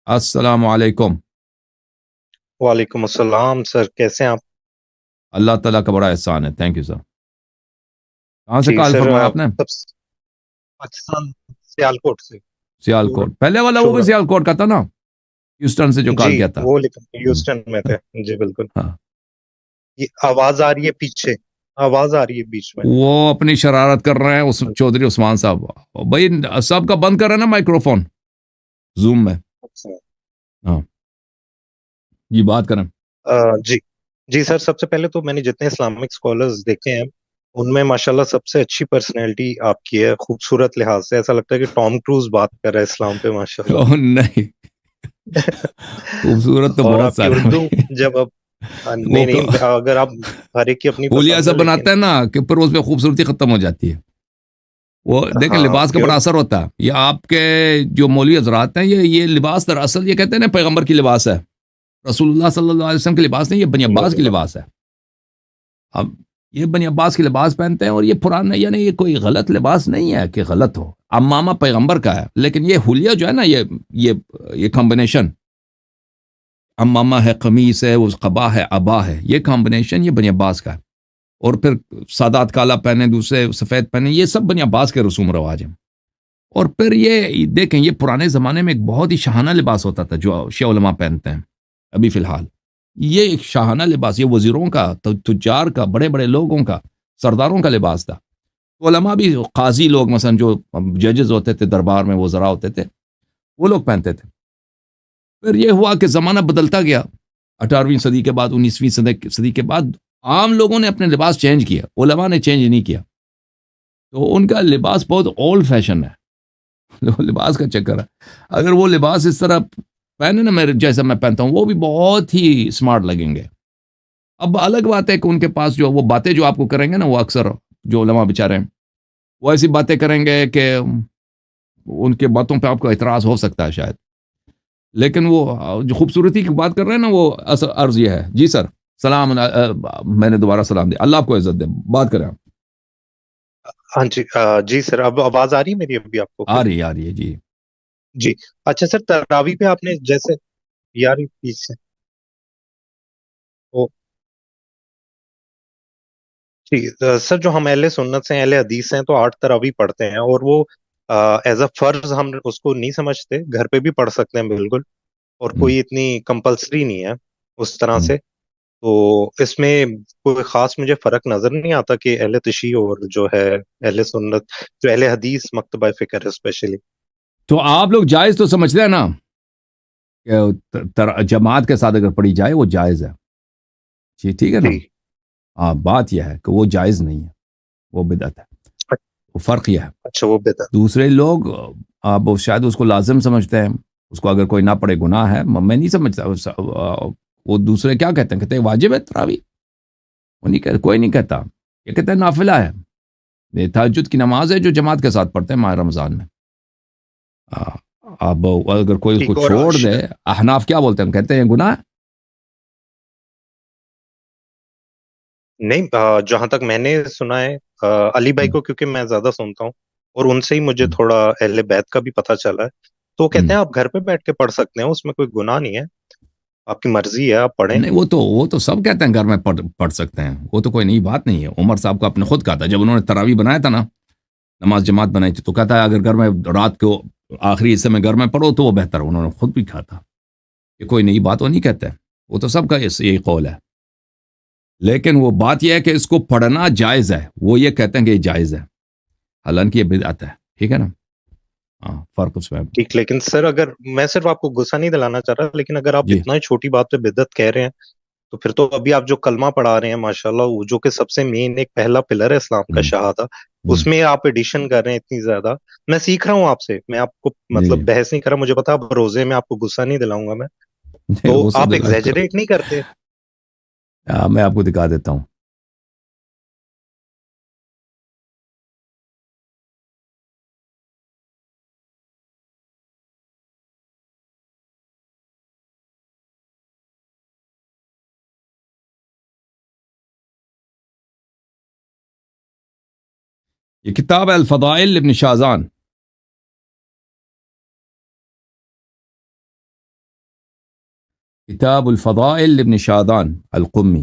السلام علیکم. وعلیکم السلام سر، کیسے ہیں آپ؟ اللہ تعالیٰ کا بڑا احسان ہے. تھینک یو سر. کہاں سے جی کال سر، فرمایا آپ نے؟ پاکستان سیالکوٹ سے. سیال کوٹ. پہلے والا وہ بھی شکر. سیال کوٹ کا تھا نا، ہیوسٹن سے جو جی کال کیا تھا. وہ لیکن ہم، ہیوسٹن میں تھے. جی بالکل. ہاں. یہ آواز آ رہی ہے پیچھے، آواز آ رہی ہے بیچ میں. وہ اپنی شرارت کر رہے ہیں اس چودھری عثمان صاحب. بھائی سب کا بند کر رہے ہیں نا مائکرو فون زوم میں. اچھا. ہاں جی بات کریں. جی جی سر، سب سے پہلے تو میں نے جتنے اسلامک اسکالرز دیکھے ہیں ان میں ماشاءاللہ سب سے اچھی پرسنالٹی آپ کی ہے. خوبصورت لحاظ سے ایسا لگتا ہے کہ ٹام کروز بات کر رہا ہے اسلام پہ ماشاءاللہ. اوہ، نہیں. خوبصورت تو اور بہت آپ کی سارا اردو، بھائی. جب آپ وہ نہیں نہیں، اگر آپ ہر ایک کی اپنی پھول پسند ایسا ہے لیکن بناتا ہے نا کہ پھر اس پہ خوبصورتی ختم ہو جاتی ہے. وہ دیکھیں ہاں لباس کا بڑا اثر ہوتا ہے. یہ آپ کے جو مولوی حضرات ہیں یہ لباس دراصل یہ کہتے ہیں نا پیغمبر کی لباس ہے. رسول اللہ صلی اللہ علیہ وسلم کی لباس نہیں، یہ بنی عباس کی لباس ہے. اب یہ بنی عباس کی لباس پہنتے ہیں اور یہ پرانا یعنی یہ کوئی غلط لباس نہیں ہے کہ غلط ہو. امامہ پیغمبر کا ہے لیکن یہ حلیہ جو ہے نا یہ کمبینیشن امامہ ہے، قمیص ہے، اس قبا ہے، ابا ہے، یہ کمبینیشن یہ بنی عباس کا ہے. اور پھر سادات کالا پہنے، دوسرے سفید پہنے، یہ سب بنی عباس کے رسوم و رواج ہیں. اور پھر یہ دیکھیں یہ پرانے زمانے میں ایک بہت ہی شاہانہ لباس ہوتا تھا جو شیعہ علماء پہنتے ہیں ابھی فی الحال. یہ ایک شاہانہ لباس، یہ وزیروں کا، تجار کا، بڑے بڑے لوگوں کا، سرداروں کا لباس تھا. علماء بھی، قاضی لوگ مثلا جو ججز ہوتے تھے دربار میں، وزراء ہوتے تھے، وہ لوگ پہنتے تھے. پھر یہ ہوا کہ زمانہ بدلتا گیا. 18ویں صدی کے بعد، 19ویں صدی کے بعد عام لوگوں نے اپنے لباس چینج کیا، علماء نے چینج نہیں کیا. تو ان کا لباس بہت اولڈ فیشن ہے. لباس کا چکر ہے. اگر وہ لباس اس طرح پہنے نا میرے جیسا میں پہنتا ہوں، وہ بھی بہت ہی اسمارٹ لگیں گے. اب الگ بات ہے کہ ان کے پاس جو وہ باتیں جو آپ کو کریں گے نا، وہ اکثر جو علماء بیچارے ہیں وہ ایسی باتیں کریں گے کہ ان کے باتوں پہ آپ کو اعتراض ہو سکتا ہے شاید. لیکن وہ جو خوبصورتی کی بات کر رہے ہیں نا، وہ عرض یہ ہے. جی سر سلام. میں نے دوبارہ سلام دیا. اللہ آپ کو عزت دے. بات کریں آپ. ہاں جی. جی سر، اب آواز آ رہی ہے میری ابھی آپ کو آ کلیئر؟ رہی ہے، آ رہی ہے جی. جی. اچھا سر، تراوی پہ آپ نے جیسے یار پیچھے او جی سر، جو ہم اہل سنت سے ہیں، اہل حدیث ہیں، تو 8 تراوی پڑھتے ہیں اور وہ ایز اے فرض ہم اس کو نہیں سمجھتے. گھر پہ بھی پڑھ سکتے ہیں بالکل، اور ہم، کوئی اتنی کمپلسری نہیں ہے اس طرح ہم. سے. تو اس میں کوئی خاص مجھے فرق نظر نہیں آتا کہ اہل تشیع اور جو ہے اہل سنت، جو اہل حدیث مکتبہ فکر ہے اسپیشلی. تو آپ لوگ جائز تو سمجھتے ہیں نا کہ جماعت کے ساتھ اگر پڑھی جائے وہ جائز ہے. جی ٹھیک ہے نا. جی. ہاں بات یہ ہے کہ وہ جائز نہیں ہے، وہ بدعت ہے. وہ فرق یہ ہے. اچھا، وہ بہتر. دوسرے لوگ آپ شاید اس کو لازم سمجھتے ہیں، اس کو اگر کوئی نہ پڑھے گناہ ہے. میں نہیں سمجھتا. وہ دوسرے کیا کہتے ہیں واجب ہے تراوی. وہ نہیں کہتے، کوئی نہیں کہتا. یہ کہتے ہیں نافلہ ہے. یہ تہجد کی نماز ہے جو جماعت کے ساتھ پڑھتے ہیں ماہ رمضان میں. اب اگر کوئی اس کو ٹھیک. اور چھوڑ دے، احناف کیا بولتے ہیں؟ کہتے ہیں گناہ. نہیں، جہاں تک میں نے سنا ہے، علی بھائی کو کیونکہ میں زیادہ سنتا ہوں اور ان سے ہی مجھے تھوڑا اہل بیت کا بھی پتہ چلا ہے، تو وہ کہتے ہیں آپ گھر پہ بیٹھ کے پڑھ سکتے ہیں، اس میں کوئی گناہ نہیں ہے، آپ کی مرضی ہے، آپ پڑھیں. نہیں وہ تو سب کہتے ہیں گھر میں پڑھ سکتے ہیں. وہ تو کوئی نئی بات نہیں ہے. عمر صاحب کو اپنے خود کہا تھا جب انہوں نے تراوی بنایا تھا نا، نماز جماعت بنائی تھی، تو کہتا ہے اگر گھر میں رات کو آخری حصے میں گھر میں پڑھو تو وہ بہتر ہے. انہوں نے خود بھی کہا تھا. یہ کوئی نئی بات وہ نہیں کہتے. وہ تو سب کا یہی قول ہے. لیکن وہ بات یہ ہے کہ اس کو پڑھنا جائز ہے. وہ یہ کہتے ہیں کہ یہ جائز ہے، حالانکہ یہ بدعت ہے. ٹھیک ہے نا. ہاں فرق اس میں. ٹھیک. لیکن سر، اگر میں صرف آپ کو غصہ نہیں دلانا چاہ رہا، لیکن اگر آپ جی اتنا ہی چھوٹی بات پہ بدعت کہہ رہے ہیں تو پھر تو ابھی آپ جو کلمہ پڑھا رہے ہیں ماشاءاللہ، وہ جو کہ سب سے مین ایک پہلا پلر ہے اسلام کا، ہوں، شہادہ، ہوں. اس میں آپ ایڈیشن کر رہے ہیں اتنی زیادہ. میں سیکھ رہا ہوں آپ سے، میں آپ کو جی مطلب بحث نہیں کر رہا. مجھے پتا اب روزے میں آپ کو غصہ نہیں دلاؤں گا میں. جی تو غصہ آپ دلا کے. ایگزیجریٹ نہیں کرتے. میں آپ کو دکھا دیتا ہوں. یہ کتاب ہے الفضائل ابن شازان. کتاب الفضائل لابن شادان القمی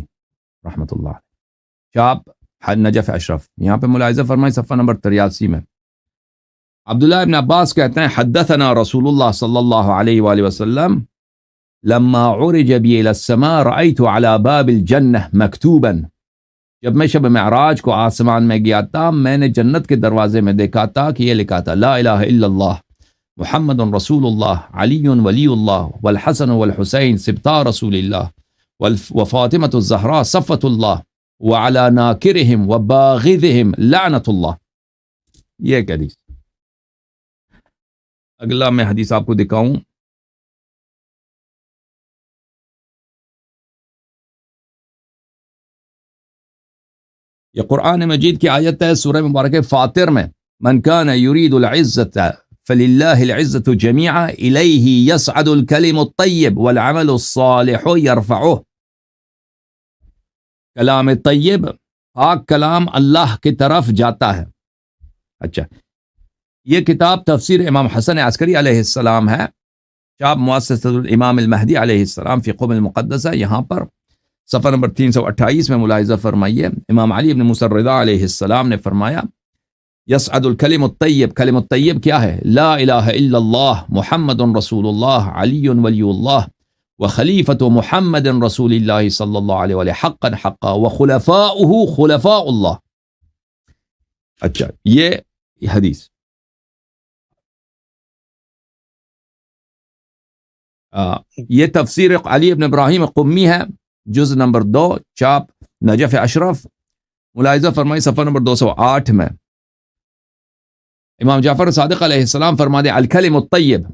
رحمۃ اللہ علیہ، چاپ نجف اشرف. یہاں پہ ملاحظہ فرمائیں صفحہ نمبر 83 میں عبداللہ ابن عباس کہتے ہیں حدثنا رسول اللہ صلی اللہ علیہ وآلہ وسلم لما عرج بی الى السماء رأيت على باب الجنہ مکتوبا، جب میں شب معراج کو آسمان میں گیا تھا میں نے جنت کے دروازے میں دیکھا تھا کہ یہ لکھا تھا لا الہ الا اللہ محمد رسول اللہ علی ولی اللہ والحسن والحسین سبطا رسول اللہ وفاطمۃ الزہراء صفۃ اللہ وعلی ناکرہم وباغضہم لعنۃ اللہ. یہ ایک حدیث. اگلا میں حدیث آپ کو دکھاؤں. یہ قرآن مجید کی آیت ہے سورہ مبارکہ فاطر میں من کان یرید العزت فللہ العزت جمیعا الیہ یصعد الکلم الطیب والعمل الصالح یرفعہ. کلام طیب پاک کلام اللہ کی طرف جاتا ہے. اچھا، یہ کتاب تفسیر امام حسن عسکری علیہ السلام ہے، چاپ مؤسسۃ الامام المہدی علیہ السلام فی قم المقدسہ. یہاں پر صفحہ نمبر 328 میں ملاحظہ فرمائیے امام علی بن موسیٰ الرضا علیہ السلام نے فرمایا یصعد الکلم الطیب، کلم الطیب کیا ہے؟ لا الہ الا اللہ محمد رسول اللہ علی ولی اللہ وخلیفۃ محمد رسول اللہ صلی اللہ علیہ وآلہ حقا حقا وخلفاؤہ خلفاء اللہ. اچھا، یہ حدیث یہ تفسیر علی ابن ابراہیم قمی ہے، جز نمبر 2، چاپ نجف اشرف. ملاحظہ فرمائی صفحہ نمبر 208 میں امام جعفر صادق علیہ السلام فرماتے الکلم الطیب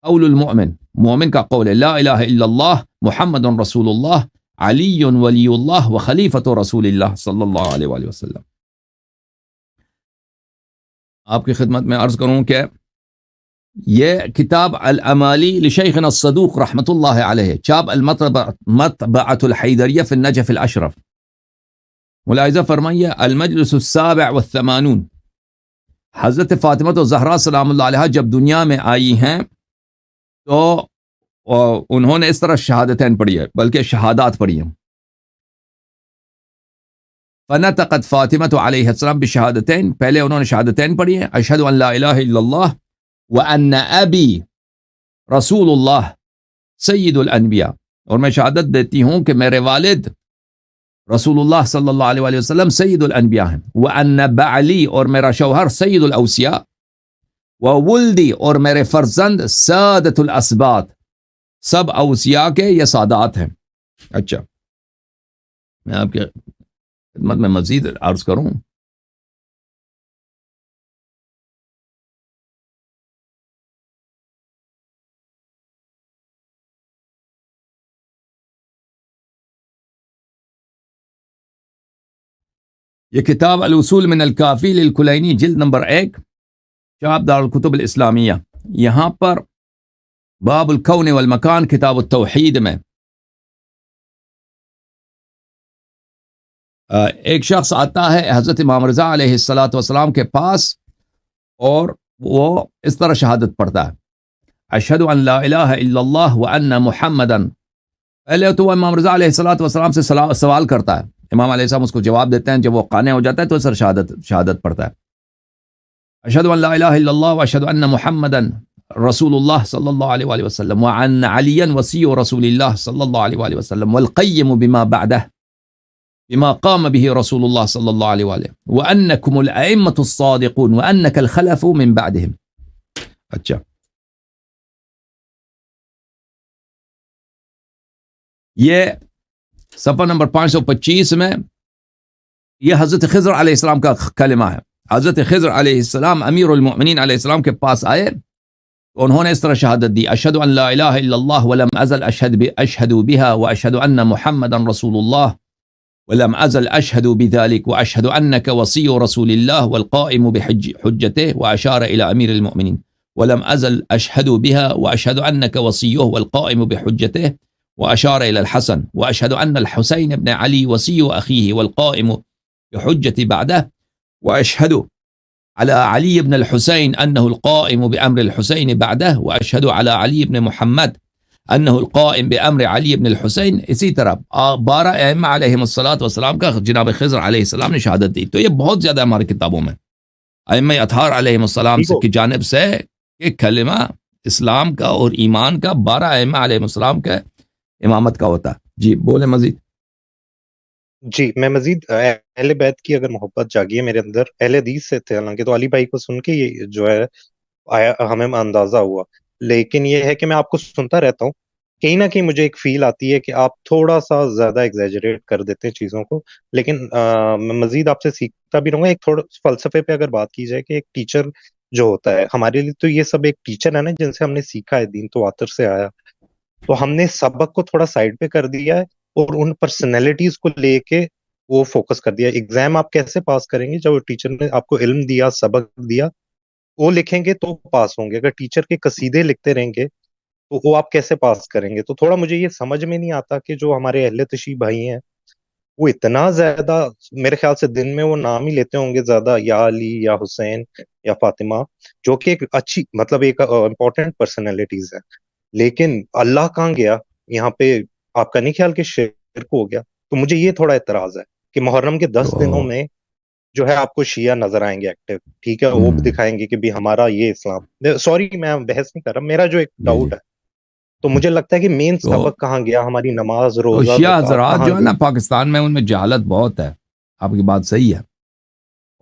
قول المؤمن، مومن کا قول ہے لا الہ الا اللہ محمد رسول اللہ علی ولی اللہ وخلیفۃ رسول اللہ صلی اللہ علیہ وآلہ وسلم. آپ کی خدمت میں عرض کروں کہ یہ کتاب الامالی لشیخنا الصدوق رحمۃ اللہ علیہ، چاپ المطبعۃ الحیدریہ فی النجف الاشرف. ملاحظہ فرمائیے المجلس السابع والثمانون، حضرت فاطمہ الزہراء سلام اللہ علیہا جب دنیا میں آئی ہیں تو انہوں نے اس طرح شہادتین پڑھی ہے، بلکہ شہادات پڑھی ہیں. فنطقت فاطمہ علیہ السلام بشہادتین، پہلے انہوں نے شہادتین پڑھی ہیں اشہد ان لا الہ الا اللہ وَأَنَّ أَبِي رسول اللہ سید الانبیاء، اور میں شہادت دیتی ہوں کہ میرے والد رسول اللہ صلی اللہ علیہ وآلہ وسلم سید الانبیاء ہیں. وَأَنَّ بَعْلِي، اور میرا شوہر سید الاوصیاء. وَوُلْدِي، اور میرے فرزند سادت الاسباط، سب اوصیاء کے یہ سادات ہیں. اچھا، میں آپ کے خدمت میں مزید عرض کروں. یہ کتاب الاصول من الکافی للکلینی جلد نمبر 1، چاپ دارالکتب الاسلامیہ. یہاں پر باب الکون والمکان کتاب التوحید میں ایک شخص آتا ہے حضرت امام رضا علیہ السلام کے پاس اور وہ اس طرح شہادت پڑھتا ہے اشہد ان لا الہ الا اللہ وان محمدن. پہلے تو وہ امام رضا علیہ السلام سے سوال کرتا ہے، امام علیہ السلام اس کو جواب دیتے ہیں. جب وہ قانع ہو جاتا ہے تو سر شہادت پڑھتا ہے اشہد ان لا الہ الا اللہ واشہد ان محمدن رسول اللہ صلی اللہ علیہ وآلہ وسلم وعن علی وصی رسول اللہ صلی اللہ علیہ وآلہ وسلم والقیم بما بعدہ بما قام به رسول اللہ صلی اللہ علیہ وآلہ وانکم الائمۃ الصادقون وانک الخلف من بعدہم. اچھا، یہ صفحہ نمبر 525 میں یہ حضرت خضر علیہ السلام کا کلمہ ہے. حضرت خضر علیہ السلام امیر المؤمنین علیہ السلام کے پاس آئے تو انہوں نے اس طرح شہادت دی اشہد ان لا الہ الا اللہ ولم ازل اشہد بها واشہد ان محمدا رسول اللہ ولم ازل اشہد بذلك واشہد انک وصی رسول اللہ والقائم بحجته واشار الى امیر المؤمنین ولم ازل اشہد بها واشہد انک وصیہ والقائم بحجته واشار الى الحسن واشهد ان الحسين بن علي وصي اخيه والقائم بحجة بعده واشهد على علي بن الحسين انه القائم بامر الحسين بعده واشهد على علي بن محمد انہ القائم بامر علی بن الحسین، اسی طرح 12 ائمہ علیہم الصلاۃ والسلام کا جناب خضر علیہ السلام نے شہادت دی. تو یہ بہت زیادہ ہماری کتابوں میں ائمہ اطہار علیہم السلام ٹھیک ہو کی جانب سے کہ کلمہ اسلام کا اور ایمان کا 12 ائمہ علیہم السلام کا امامت کا ہوتا ہے. جی بولے مزید. جی میں مزید اہل بیت کی اگر محبت جاگی ہے میرے اندر، اہل حدیث سے تھے حالانکہ، تو علی بھائی کو سن کے یہ جو ہے ہمیں اندازہ ہوا. لیکن یہ ہے کہ میں آپ کو سنتا رہتا ہوں، کہیں نہ کہیں مجھے ایک فیل آتی ہے کہ آپ تھوڑا سا زیادہ ایگزیجریٹ کر دیتے ہیں چیزوں کو. لیکن میں مزید آپ سے سیکھتا بھی رہوں گا. ایک تھوڑا فلسفے پہ اگر بات کی جائے کہ ایک ٹیچر جو ہوتا ہے ہمارے لیے، تو یہ سب ایک ٹیچر ہے نا جن سے ہم نے سیکھا ہے، دین تو آتر سے آیا، تو ہم نے سبق کو تھوڑا سائڈ پہ کر دیا ہے اور ان پرسنالٹیز کو لے کے وہ فوکس کر دیا. ایگزام آپ کیسے پاس کریں گے؟ جب ٹیچر نے آپ کو علم دیا، سبق دیا، وہ لکھیں گے تو پاس ہوں گے. اگر ٹیچر کے قصیدے لکھتے رہیں گے تو وہ آپ کیسے پاس کریں گے؟ تو تھوڑا مجھے یہ سمجھ میں نہیں آتا کہ جو ہمارے اہل تشیع بھائی ہیں وہ اتنا زیادہ، میرے خیال سے دن میں وہ نام ہی لیتے ہوں گے زیادہ، یا علی یا حسین یا فاطمہ، جو کہ ایک اچھی مطلب ایک امپورٹنٹ پرسنالٹیز ہے. لیکن اللہ کہاں گیا یہاں پہ؟ آپ کا نہیں خیال کہ شرک ہو گیا؟ تو مجھے یہ تھوڑا اعتراض ہے کہ محرم کے 10 دنوں تو میں جو ہے آپ کو شیعہ نظر آئیں گے ایکٹیو، ٹھیک ہے، وہ دکھائیں گے کہ بھی ہمارا یہ اسلام. سوری میں بحث نہیں کر رہا، میرا جو ایک جی جی. ڈاؤٹ ہے، تو مجھے لگتا ہے کہ مین تو سبق کہاں گیا؟ ہماری نماز، تو روزہ، شیعہ زکوٰۃ حضرات کہاں جو ہے نا گئی؟ پاکستان میں، ان میں جہالت بہت ہے. آپ کی بات صحیح ہے.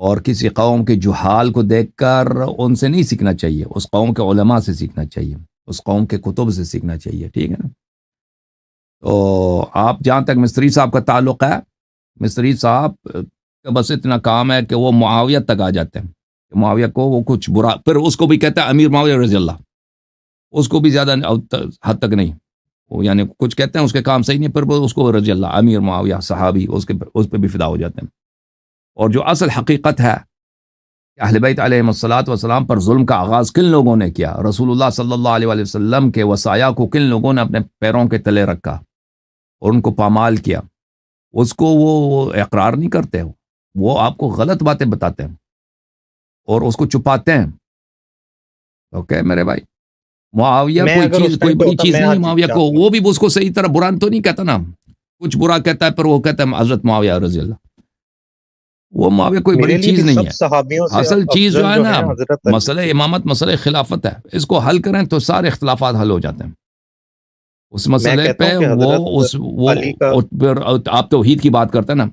اور کسی قوم کے جہال کو دیکھ کر ان سے نہیں سیکھنا چاہیے، اس قوم کے علماء سے سیکھنا چاہیے، اس قوم کے کتب سے سیکھنا چاہیے. ٹھیک ہے نا. تو آپ جہاں تک مستری صاحب کا تعلق ہے، مستری صاحب کا بس اتنا کام ہے کہ وہ معاویہ تک آ جاتے ہیں. معاویہ کو وہ کچھ برا، پھر اس کو بھی کہتے ہیں امیر معاویہ رضی اللہ، اس کو بھی زیادہ حد تک نہیں، وہ یعنی کچھ کہتے ہیں اس کے کام صحیح نہیں، پھر وہ اس کو رضی اللہ، امیر معاویہ صحابی، اس پہ بھی فدا ہو جاتے ہیں. اور جو اصل حقیقت ہے کہ اہل بیت علیہم الصلاۃ والسلام پر ظلم کا آغاز کن لوگوں نے کیا؟ رسول اللہ صلی اللہ علیہ وآلہ وسلم کے وصایا کو کن لوگوں نے اپنے پیروں کے تلے رکھا اور ان کو پامال کیا؟ اس کو وہ اقرار نہیں کرتے، وہ آپ کو غلط باتیں بتاتے ہیں اور اس کو چھپاتے ہیں. اوکے میرے بھائی، معاویہ میں کوئی اگر چیز، اس کوئی ٹائم پہ بڑی ہوتا چیز میں نہیں ہے آج معاویہ کو. جانتا. وہ بھی اس کو صحیح طرح برا تو نہیں کہتا نا، کچھ برا کہتا ہے پھر وہ کہتا ہے حضرت معاویہ رضی اللہ. وہ معاویہ کوئی بڑی میرے لیے چیز بھی نہیں سب ہے. صحابیوں سے اصل چیز جو افضل ہے جو نا، ہیں حضرت علی مسئلہ تھے. امامت، مسئلہ خلافت ہے، اس کو حل کریں تو سارے اختلافات حل ہو جاتے ہیں. اس میں مسئلے کہتا پہ ہوں کہ حضرت علی کا پھر آپ توحید کی بات کرتے ہیں نا،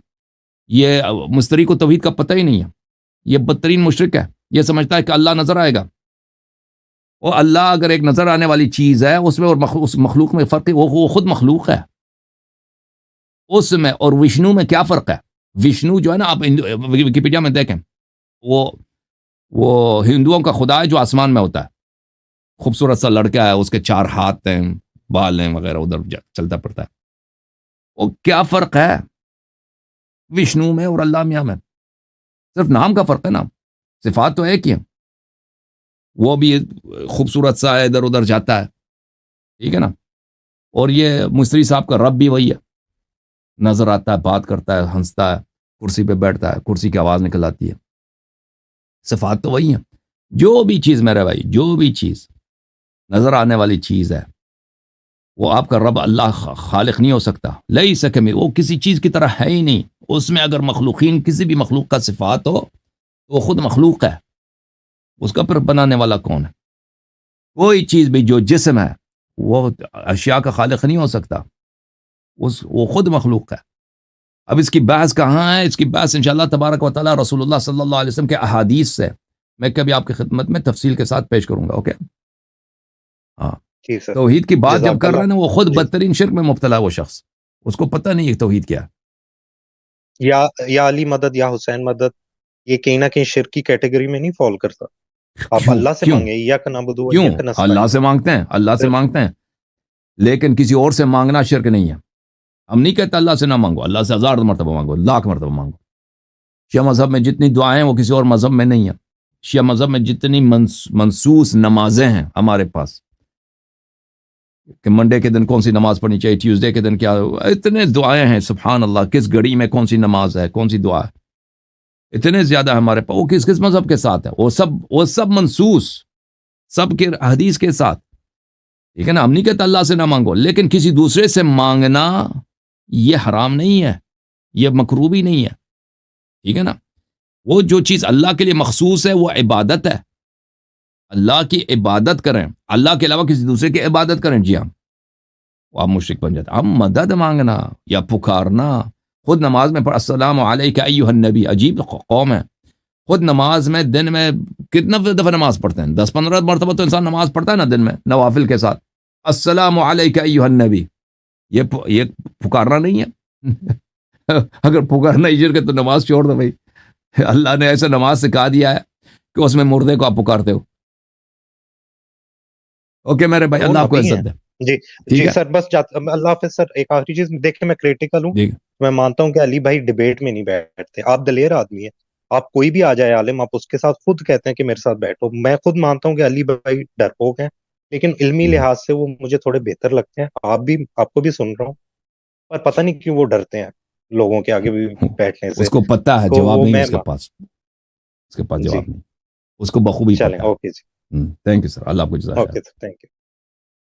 یہ مستری کو توحید کا پتہ ہی نہیں ہے، یہ بدترین مشرک ہے. یہ سمجھتا ہے کہ اللہ نظر آئے گا. وہ اللہ اگر ایک نظر آنے والی چیز ہے، اس میں اور اس مخلوق میں فرق ہے. وہ خود مخلوق ہے. اس میں اور وشنو میں کیا فرق ہے؟ وشنو جو ہے نا، آپ ویکیپیڈیا میں دیکھیں، وہ ہندوؤں کا خدا ہے جو آسمان میں ہوتا ہے، خوبصورت سا لڑکا ہے، اس کے 4 ہاتھ ہیں، بال ہیں وغیرہ، ادھر چلتا پڑتا ہے. وہ کیا فرق ہے وشنو میں اور اللہ میاں میں؟ صرف نام کا فرق ہے نا، صفات تو ایک ہی ہیں. وہ بھی خوبصورت سا ہے، ادھر ادھر جاتا ہے، ٹھیک ہے نا. اور یہ مستری صاحب کا رب بھی وہی ہے، نظر آتا ہے، بات کرتا ہے، ہنستا ہے، کرسی پہ بیٹھتا ہے، کرسی کی آواز نکل آتی ہے. صفات تو وہی ہیں. جو بھی چیز میرے بھائی، جو بھی چیز نظر آنے والی چیز ہے، وہ آپ کا رب اللہ خالق نہیں ہو سکتا. لئی سکے میں، وہ کسی چیز کی طرح ہے ہی نہیں. اس میں اگر مخلوقین کسی بھی مخلوق کا صفات ہو تو وہ خود مخلوق ہے. اس کا پھر بنانے والا کون ہے؟ کوئی چیز بھی جو جسم ہے وہ اشیاء کا خالق نہیں ہو سکتا، وہ خود مخلوق ہے. اب اس کی بحث کہاں ہے؟ اس کی بحث انشاءاللہ تبارک و تعالی رسول اللہ صلی اللہ علیہ وسلم کے احادیث سے میں کبھی آپ کی خدمت میں تفصیل کے ساتھ پیش کروں گا. اوکے ہاں. جی سر، توحید کی بات جب جزاک کر رہے اللہ. ہیں نا، وہ خود جی، بدترین شرک میں مبتلا ہے. وہ شخص، اس کو پتہ نہیں ہے توحید کیا ہے. یا علی مدد یا حسین مدد، یہ کہیں نہ کہیں شرک کی کیٹیگری میں نہیں فال کرتا؟ آپ کیوں اللہ سے کیوں مانگیں، ایاک نعبد و کیوں ایاک اللہ نستعین. سے مانگتے ہیں، اللہ سے پھر مانگتے ہیں، لیکن کسی اور سے مانگنا شرک نہیں ہے. ہم نہیں کہتے اللہ سے نہ مانگو، اللہ سے 1000 مرتبہ مانگو، 1,00,000 مرتبہ مانگو. شیعہ مذہب میں جتنی دعائیں وہ کسی اور مذہب میں نہیں ہیں. شیعہ مذہب میں جتنی منسوس نمازیں ہیں ہمارے پاس، کہ منڈے کے دن کون سی نماز پڑھنی چاہیے، ٹیوزڈے کے دن کیا، اتنے دعائیں ہیں سبحان اللہ. کس گھڑی میں کون سی نماز ہے، کون سی دعا ہے، اتنے زیادہ ہمارے پاس. وہ کس مذہب کے ساتھ ہے؟ وہ سب منسوس، سب کے حدیث کے ساتھ. ٹھیک ہے نا, ہم نہیں کہتے اللہ سے نہ مانگو, لیکن کسی دوسرے سے مانگنا یہ حرام نہیں ہے, یہ مکروہ بھی نہیں ہے. ٹھیک ہے نا, وہ جو چیز اللہ کے لیے مخصوص ہے وہ عبادت ہے, اللہ کی عبادت کریں, اللہ کے علاوہ کسی دوسرے کی عبادت کریں, جی ہاں وہ آپ مشرک بن جاتے. اب مدد مانگنا یا پکارنا, خود نماز میں السلام علیک ایھا النبی, عجیب قوم ہے, خود نماز میں دن میں کتنا دفعہ نماز پڑھتے ہیں, 10-15 مرتبہ تو انسان نماز پڑھتا ہے نا دن میں نوافل کے ساتھ, السلام علیک ایھا النبی, یہ پکارنا نہیں ہے. اگر پکارنا ہی شرک ہے تو نماز چھوڑ دو بھائی, اللہ نے ایسے نماز سکھا دیا ہے کہ اس میں مردے کو آپ پکارتے ہو. اوکے میرے بھائی, اللہ آپ کو عزت دے. جی جی سر, بس اللہ حافظ سر. ایک آخری چیز دیکھیں, میں کریٹیکل ہوں, میں مانتا ہوں کہ علی بھائی ڈیبیٹ میں نہیں بیٹھتے, آپ دلیر آدمی ہیں, آپ کوئی بھی آ جائے عالم, آپ اس کے ساتھ خود کہتے ہیں کہ میرے ساتھ بیٹھو. میں خود مانتا ہوں کہ علی بھائی ڈرپوک ہیں, لیکن علمی لحاظ سے وہ مجھے تھوڑے بہتر لگتے ہیں. آپ کو بھی سن رہا ہوں, پر پتہ نہیں کیوں وہ ڈرتے ہیں لوگوں کے آگے بھی بیٹھنے سے. اس کو پتہ ہے جواب نہیں, اس کے پاس جی جواب نہیں, اس کو بخوبی پتہ ہے. چلیں, اوکے جی, تھینک یو سر, اللہ آپ کو جزائے خیر. Okay thank you.